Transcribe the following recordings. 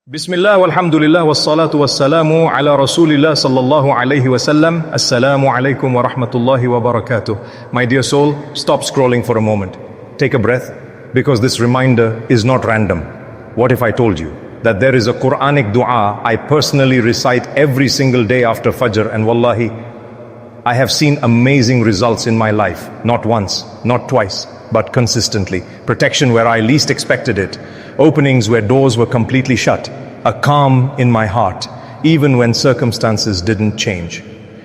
Bismillah walhamdulillah wassalatu wassalamu ala rasulillah sallallahu alayhi wasallam. Assalamu alaikum wa rahmatullahi wa barakatuh. My dear soul, stop scrolling for a moment. Take a breath, because this reminder is not random. What if I told you that there is a Quranic dua I personally recite every single day after Fajr, and wallahi, I have seen amazing results in my life. Not once, not twice, but consistently. Protection where I least expected it. Openings where doors were completely shut. A calm in my heart, even when circumstances didn't change.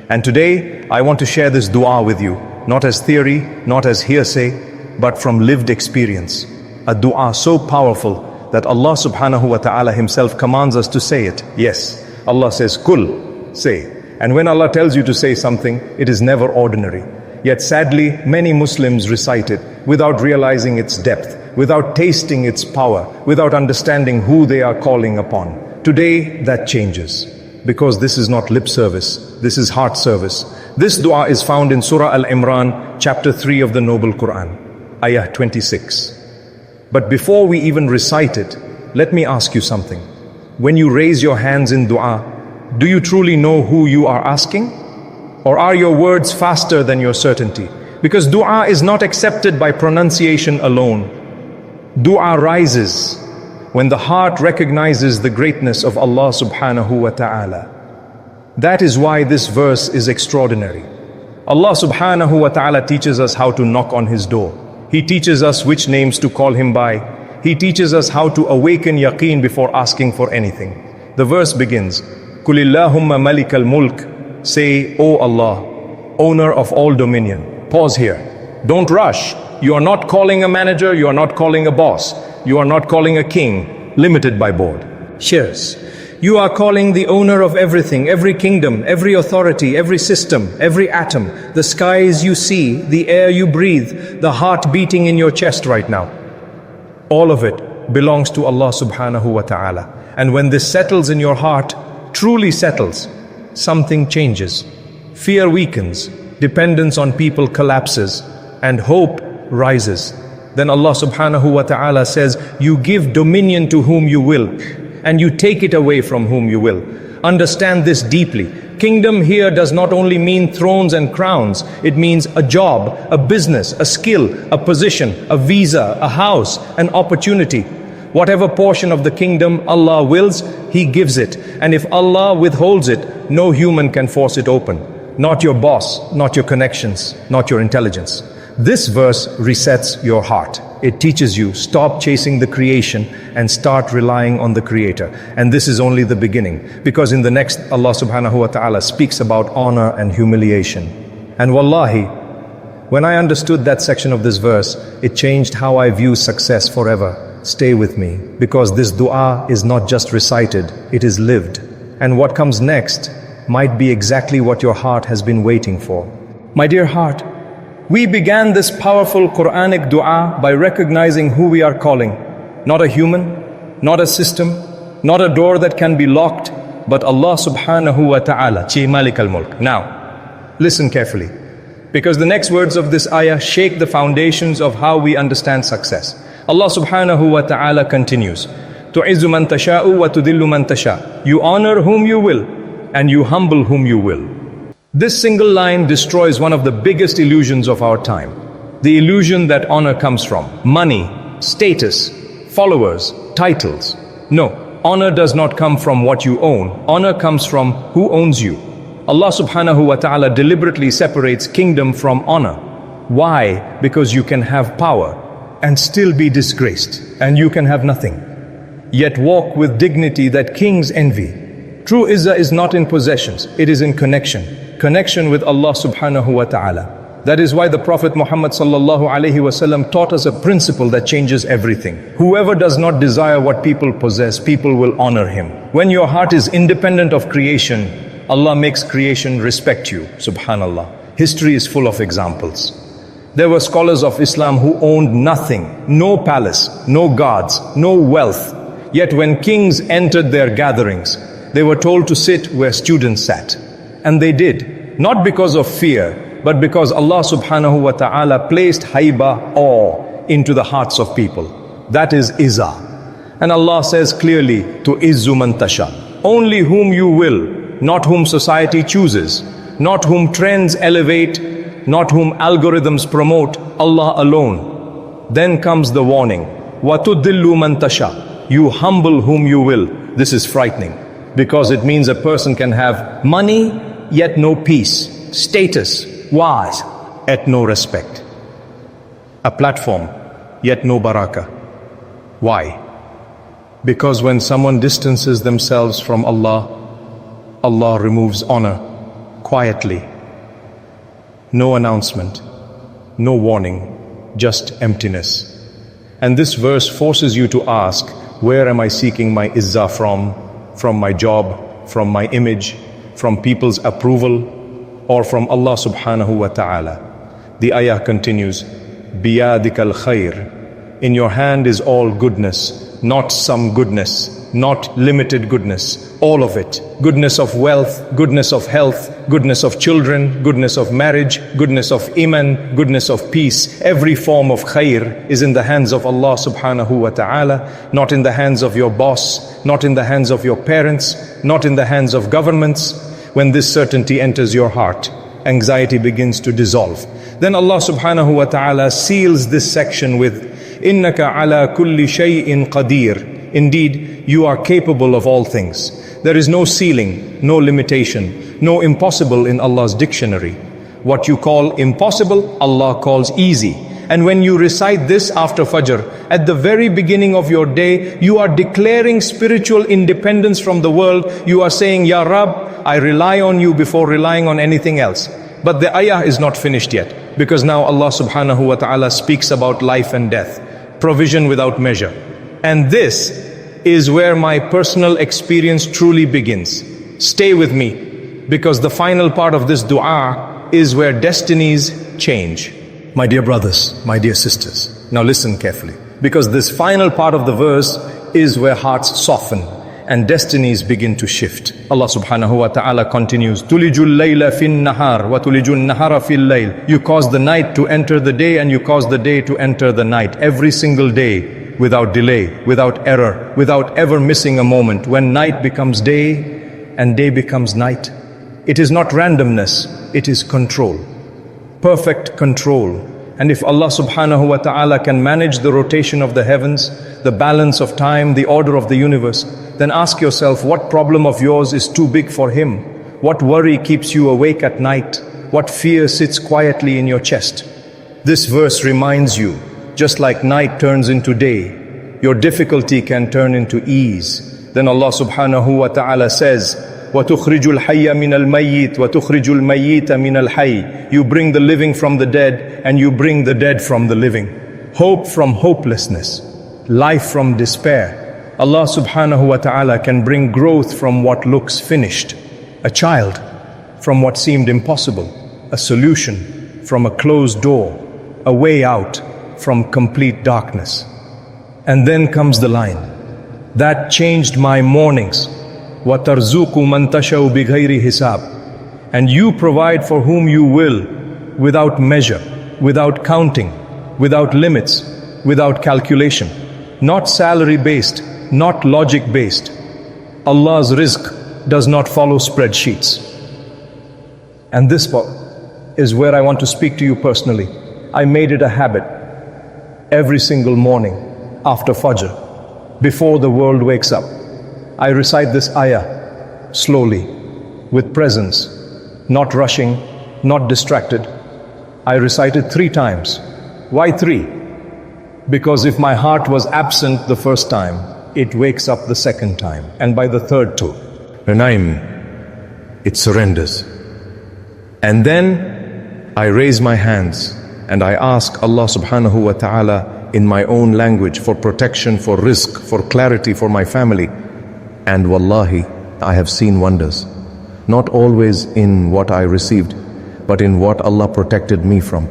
And today, I want to share this dua with you, not as theory, not as hearsay, but from lived experience. A dua so powerful that Allah subhanahu wa ta'ala himself commands us to say it. Yes, Allah says, Kul, say. And when Allah tells you to say something, it is never ordinary. Yet sadly, many Muslims recite it without realizing its depth, without tasting its power, without understanding who they are calling upon. Today, that changes. Because this is not lip service, this is heart service. This dua is found in Surah Aal-Imran, chapter 3 of the Noble Quran, Ayah 26. But before we even recite it, let me ask you something. When you raise your hands in dua, do you truly know who you are asking? Or are your words faster than your certainty? Because dua is not accepted by pronunciation alone. Dua rises when the heart recognizes the greatness of Allah subhanahu wa ta'ala. That is why this verse is extraordinary. Allah subhanahu wa ta'ala teaches us how to knock on His door. He teaches us which names to call Him by. He teaches us how to awaken yaqeen before asking for anything. The verse begins, Kulillahumma malikal mulk. Say, O Allah, owner of all dominion. Pause here. Don't rush. You are not calling a manager, you are not calling a boss, you are not calling a king, limited by board. Cheers. You are calling the owner of everything, every kingdom, every authority, every system, every atom, the skies you see, the air you breathe, the heart beating in your chest right now. All of it belongs to Allah subhanahu wa ta'ala. And when this settles in your heart, truly settles, something changes. Fear weakens, dependence on people collapses, and hope rises. Then Allah subhanahu wa ta'ala says, you give dominion to whom you will, and you take it away from whom you will. Understand this deeply. Kingdom here does not only mean thrones and crowns, it means a job, a business, a skill, a position, a visa, a house, an opportunity. Whatever portion of the kingdom Allah wills, He gives it. And if Allah withholds it, no human can force it open. Not your boss, not your connections, not your intelligence. This verse resets your heart. It teaches you, stop chasing the creation and start relying on the Creator. And this is only the beginning. Because in the next, Allah subhanahu wa ta'ala speaks about honor and humiliation. And wallahi, when I understood that section of this verse, it changed how I view success forever. Stay with me, because this dua is not just recited, it is lived. And what comes next might be exactly what your heart has been waiting for. My dear heart, we began this powerful Quranic dua by recognizing who we are calling. Not a human, not a system, not a door that can be locked, but Allah subhanahu wa ta'ala, Chi Malik al-Mulk. Now, listen carefully, because the next words of this ayah shake the foundations of how we understand success. Allah subhanahu wa ta'ala continues, Tu'izzu man tasha'u wa tudillu man tasha'. You honor whom you will, and you humble whom you will. This single line destroys one of the biggest illusions of our time. The illusion that honor comes from money, status, followers, titles. No, honor does not come from what you own. Honor comes from who owns you. Allah subhanahu wa ta'ala deliberately separates kingdom from honor. Why? Because you can have power and still be disgraced, and you can have nothing, yet walk with dignity that kings envy. True izzah is not in possessions, it is in connection with Allah subhanahu wa ta'ala. That is why the Prophet Muhammad sallallahu alaihi wasallam taught us a principle that changes everything. Whoever does not desire what people possess, people will honor him. When your heart is independent of creation, Allah makes creation respect you, subhanallah. History is full of examples. There were scholars of Islam who owned nothing, no palace, no guards, no wealth. Yet when kings entered their gatherings, they were told to sit where students sat. And they did, not because of fear, but because Allah subhanahu wa ta'ala placed haiba, awe, into the hearts of people. That is izzah. And Allah says clearly, to izzu man tasha, only whom you will, not whom society chooses, not whom trends elevate, not whom algorithms promote, Allah alone. Then comes the warning, wa tudillu man tasha, you humble whom you will. This is frightening, because it means a person can have money yet no peace, status, waz, yet no respect, a platform yet no barakah. Why? Because when someone distances themselves from Allah, Allah removes honor quietly. No announcement, no warning, just emptiness. And this verse forces you to ask, where am I seeking my izzah from? From my job, from my image, from people's approval, or from Allah subhanahu wa ta'ala? The ayah continues, biyadikal khair. In your hand is all goodness, not some goodness, not limited goodness, all of it. Goodness of wealth, goodness of health, goodness of children, goodness of marriage, goodness of iman, goodness of peace. Every form of khair is in the hands of Allah subhanahu wa ta'ala, not in the hands of your boss, not in the hands of your parents, not in the hands of governments. When this certainty enters your heart, anxiety begins to dissolve. Then Allah subhanahu wa ta'ala seals this section with, Innaka ala kulli shay'in qadir. Indeed, you are capable of all things. There is no ceiling, no limitation, no impossible in Allah's dictionary. What you call impossible, Allah calls easy. And when you recite this after Fajr, at the very beginning of your day, you are declaring spiritual independence from the world. You are saying, Ya Rab, I rely on you before relying on anything else. But the ayah is not finished yet, because now Allah subhanahu wa ta'ala speaks about life and death, provision without measure. And this is where my personal experience truly begins. Stay with me, because the final part of this dua is where destinies change. My dear brothers, my dear sisters, now listen carefully, because this final part of the verse is where hearts soften and destinies begin to shift. Allah subhanahu wa ta'ala continues, Tulijul layla fin nahar wa tulijul nahara fil layl. You cause the night to enter the day and you cause the day to enter the night. Every single day, without delay, without error, without ever missing a moment. When night becomes day and day becomes night, it is not randomness, it is control. Perfect control. And if Allah subhanahu wa ta'ala can manage the rotation of the heavens, the balance of time, the order of the universe, then ask yourself, what problem of yours is too big for Him? What worry keeps you awake at night? What fear sits quietly in your chest? This verse reminds you, just like night turns into day, your difficulty can turn into ease. Then Allah subhanahu wa ta'ala says, وَتُخْرِجُ الْحَيَّ مِنَ الْمَيِّتِ وَتُخْرِجُ الْمَيِّتَ مِنَ الْحَيِّ. You bring the living from the dead and you bring the dead from the living. Hope from hopelessness, life from despair. Allah subhanahu wa ta'ala can bring growth from what looks finished, a child from what seemed impossible, a solution from a closed door, a way out from complete darkness. And then comes the line, that changed my mornings. وَتَرْزُقُ مَنْ تَشَوْ بِغَيْرِ حِسَابٍ. And you provide for whom you will, without measure, without counting, without limits, without calculation. Not salary-based, not logic-based. Allah's rizq does not follow spreadsheets. And this is where I want to speak to you personally. I made it a habit every single morning after Fajr, before the world wakes up. I recite this ayah slowly, with presence, not rushing, not distracted. I recite it 3 times. Why 3? Because if my heart was absent the first time, it wakes up the second time, and by the third too. It surrenders. And then I raise my hands and I ask Allah subhanahu wa ta'ala in my own language for protection, for rizq, for clarity for my family. And wallahi, I have seen wonders. Not always in what I received, but in what Allah protected me from.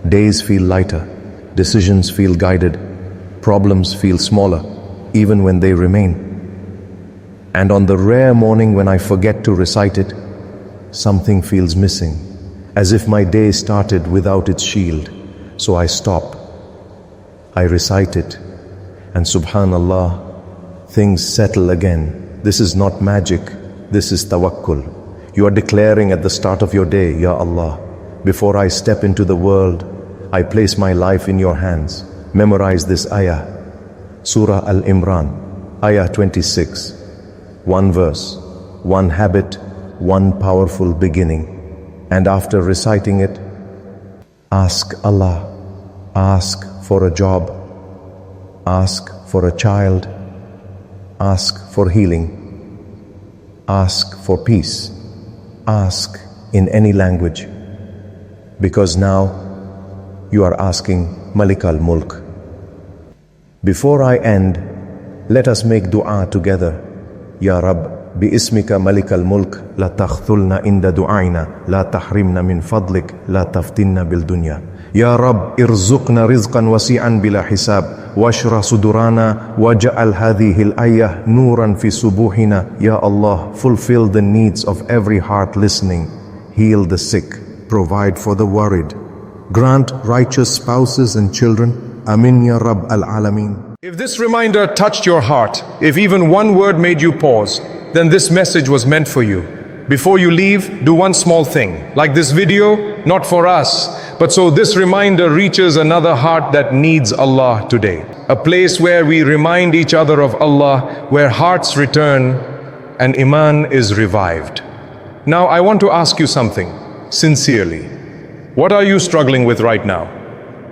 Days feel lighter, decisions feel guided, problems feel smaller, even when they remain. And on the rare morning when I forget to recite it, something feels missing, as if my day started without its shield. So I stop, I recite it, and subhanallah, things settle again. This is not magic, this is tawakkul. You are declaring at the start of your day, Ya Allah, before I step into the world, I place my life in your hands. Memorize this ayah. Surah Aal-Imran, Ayah 26. One verse, one habit, one powerful beginning. And after reciting it, ask Allah, ask for a job, ask for a child, ask for healing, ask for peace, ask in any language. Because now you are asking Malik al-Mulk. Before I end, let us make dua together. Ya Rab, bi-ismika Malik al-Mulk, la takhthulna inda du'aina, la tahrimna min fadlik, la taftinna bil dunya. Ya Rab, irzuqna rizqan wasi'an bila hisab, washrah sudurana, waja'al hadhihi al-ayah nuran fi subuhina. Ya Allah, fulfill the needs of every heart listening. Heal the sick, provide for the worried. Grant righteous spouses and children. Amin ya Rab al-Alameen. If this reminder touched your heart, if even one word made you pause, then this message was meant for you. Before you leave, do one small thing. Like this video, not for us, but so this reminder reaches another heart that needs Allah today. A place where we remind each other of Allah, where hearts return and Iman is revived. Now I want to ask you something, sincerely. What are you struggling with right now?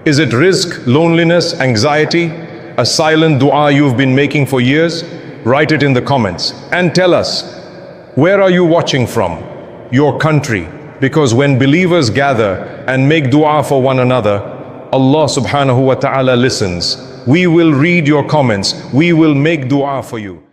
Is it rizq, loneliness, anxiety, a silent dua you've been making for years? Write it in the comments and tell us, where are you watching from? Your country. Because when believers gather and make dua for one another, Allah subhanahu wa ta'ala listens. We will read your comments. We will make dua for you.